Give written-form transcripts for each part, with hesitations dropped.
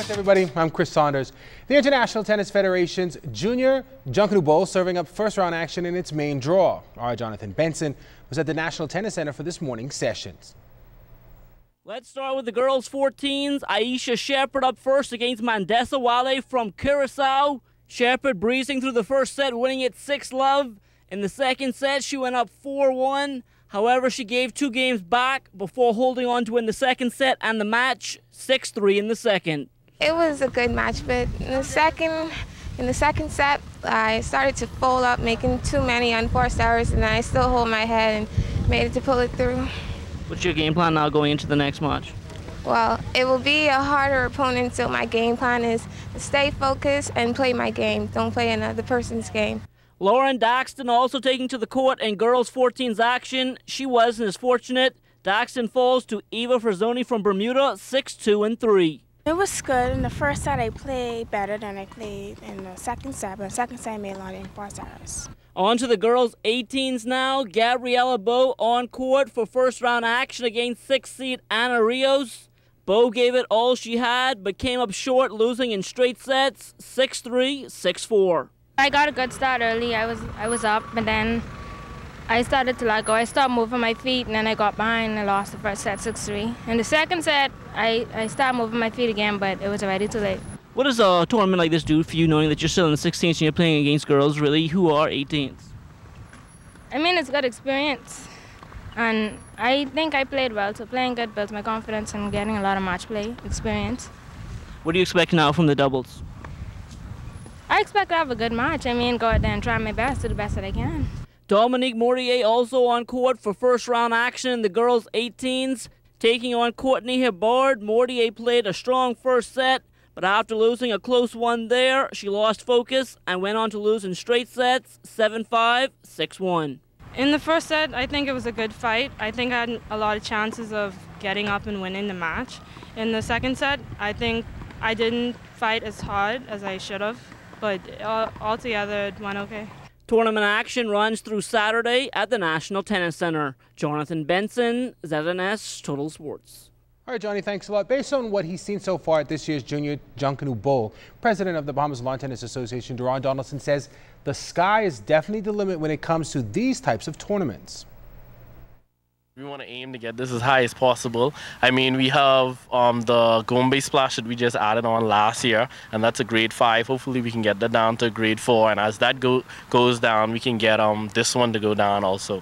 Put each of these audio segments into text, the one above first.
Thanks, everybody. I'm Chris Saunders. The International Tennis Federation's Junior Junkanoo Bowl serving up first-round action in its main draw. Our Jonathan Benson was at the National Tennis Center for this morning's sessions. Let's start with the girls' 14s. Aisha Shepherd up first against Mandesa Wale from Curacao. Shepherd breezing through the first set, winning it 6-love. In the second set, she went up 4-1. However, she gave 2 games back before holding on to win the second set and the match 6-3 in the second. It was a good match, but in the second set, I started to fold up, making too many unforced errors, and I still hold my head and made it to pull it through. What's your game plan now going into the next match? Well, it will be a harder opponent, so my game plan is to stay focused and play my game. Don't play another person's game. Lauren Daxton also taking to the court in girls 14's action. She wasn't as fortunate. Daxton falls to Eva Frazzoni from Bermuda 6-2 and 3. It was good. In the first set, I played better than I played in the second set, but in the second set, I made a lot of enforced errors. On to the girls 18s now. Gabriella Bow on court for first round action against 6th seed Ana Rios. Bow gave it all she had, but came up short, losing in straight sets 6-3, 6-4. I got a good start early. I was up, but then I started to let go. I stopped moving my feet, and then I got behind and I lost the first set 6-3. In the second set, I started moving my feet again, but it was already too late. What does a tournament like this do for you, knowing that you're still in the 16s and you're playing against girls really who are 18s? I mean, it's good experience, and I think I played well. So playing good builds my confidence and getting a lot of match play experience. What do you expect now from the doubles? I expect to have a good match. I mean, go out there and try my best, do the best that I can. Dominique Mortier also on court for first round action in the girls 18s. Taking on Courtney Hibbard, Mortier played a strong first set, but after losing a close one there, she lost focus and went on to lose in straight sets 7-5, 6-1. In the first set, I think it was a good fight. I think I had a lot of chances of getting up and winning the match. In the second set, I think I didn't fight as hard as I should have, but altogether it went okay. Tournament action runs through Saturday at the National Tennis Center. Jonathan Benson, ZNS Total Sports. All right, Johnny, thanks a lot. Based on what he's seen so far at this year's Junior Junkanoo Bowl, president of the Bahamas Lawn Tennis Association, Duron Donaldson, says the sky is definitely the limit when it comes to these types of tournaments. We want to aim to get this as high as possible. I mean, we have the Gombe Splash that we just added on last year, and that's a grade 5. Hopefully we can get that down to grade 4, and as that goes down, we can get this one to go down also.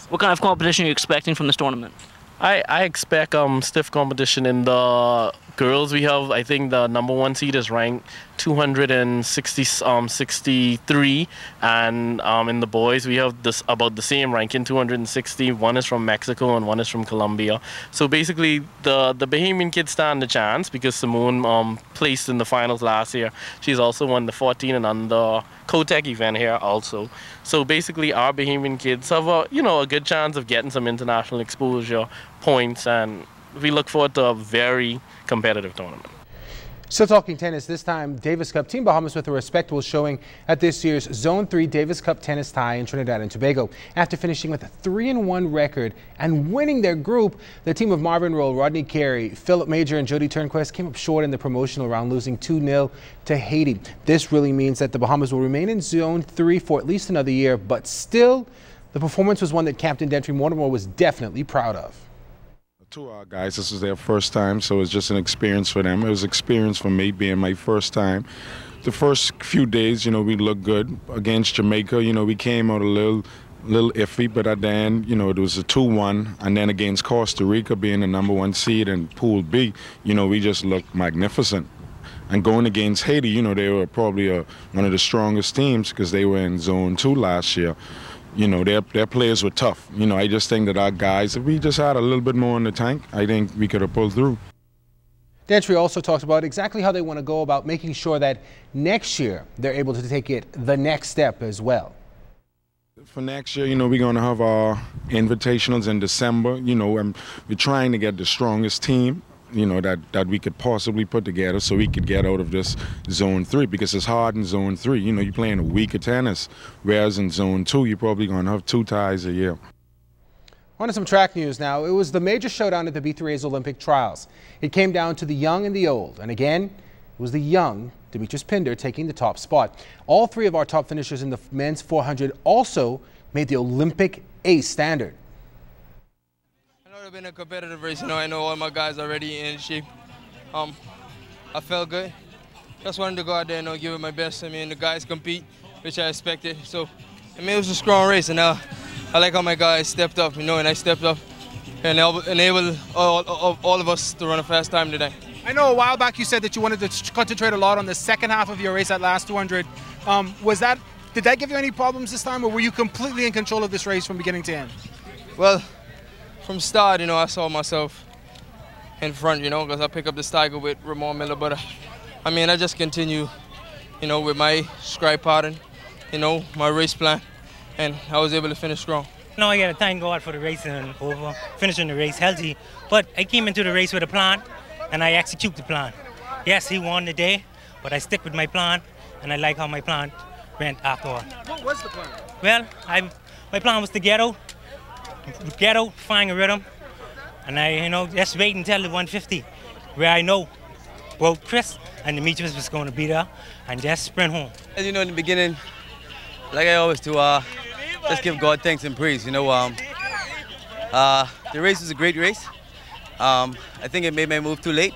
What kind of competition are you expecting from this tournament? I expect stiff competition. In the girls, we have, I think the #1 seed is ranked 263, and in the boys we have about the same ranking, 260. One is from Mexico and one is from Colombia. So basically the Bahamian kids stand a chance because Simone placed in the finals last year. She's also won the 14 and under Kotec event here also. So basically our Bahamian kids have a good chance of getting some international exposure, points, and we look forward to a very competitive tournament. Still talking tennis, this time Davis Cup. Team Bahamas with a respectable showing at this year's Zone 3 Davis Cup tennis tie in Trinidad and Tobago. After finishing with a 3-1 record and winning their group, the team of Marvin Roll, Rodney Carey, Philip Major and Jody Turnquest came up short in the promotional round, losing 2-0 to Haiti. This really means that the Bahamas will remain in Zone 3 for at least another year, but still, the performance was one that Captain Dentry Mortimer was definitely proud of. To our guys, this is their first time, so it's just an experience for them. It was an experience for me, being my first time. The first few days, we looked good against Jamaica. We came out a little iffy, but at the end, it was a 2-1. And then against Costa Rica, being the #1 seed in Pool B, we just looked magnificent. And going against Haiti, they were probably one of the strongest teams because they were in Zone 2 last year. Their players were tough. I just think that our guys, if we just had a little bit more in the tank, I think we could have pulled through. Dentry also talked about exactly how they want to go about making sure that next year they're able to take it the next step as well. For next year, we're going to have our invitationals in December, and we're trying to get the strongest team. That we could possibly put together so we could get out of this Zone 3, because it's hard in Zone 3. You're playing a week of tennis, whereas in Zone 2, you're probably going to have 2 ties a year. On to some track news now. It was the major showdown at the B3A's Olympic trials. It came down to the young and the old, and again, It was the young Demetrius Pinder taking the top spot. All three of our top finishers in the men's 400 also made the Olympic ace standard. I know it's been a competitive race. I know all my guys are already in shape. I felt good. Just wanted to go out there and give it my best. The guys compete, which I expected. So, it was a strong race, and I like how my guys stepped up, and I stepped up and enabled all of us to run a fast time today. I know a while back you said that you wanted to concentrate a lot on the second half of your race, that last 200. Did that give you any problems this time, or were you completely in control of this race from beginning to end? Well, from start, I saw myself in front, because I picked up the stagger with Ramon Miller, but I just continue, with my scribe pattern, my race plan, and I was able to finish strong. I got to thank God for the race and over finishing the race healthy, but I came into the race with a plan, and I execute the plan. Yes, he won the day, but I stick with my plan, and I like how my plan went afterward. What was the plan? Well, my plan was to get out, find a rhythm, and I, just wait until the 150, where I know both Chris and Demetrius was going to be there, and just sprint home. As you know, in the beginning, like I always do, just give God thanks and praise. The race was a great race. I think it made my move too late,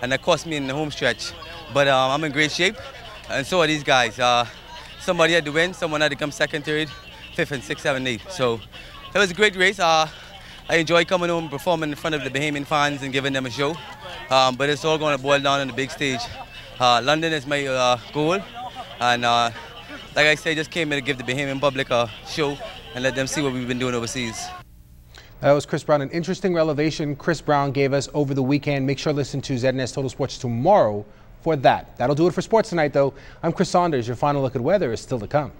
and that cost me in the home stretch. But I'm in great shape, and so are these guys. Somebody had to win, someone had to come second, third, fifth, and sixth, seventh, eighth. So it was a great race. I enjoy coming home, performing in front of the Bahamian fans and giving them a show. But it's all going to boil down on the big stage. London is my goal, and like I said, just came here to give the Bahamian public a show and let them see what we've been doing overseas. That was Chris Brown. An interesting revelation Chris Brown gave us over the weekend. Make sure to listen to ZNS Total Sports tomorrow for that. That'll do it for sports tonight, though. I'm Chris Saunders. Your final look at weather is still to come.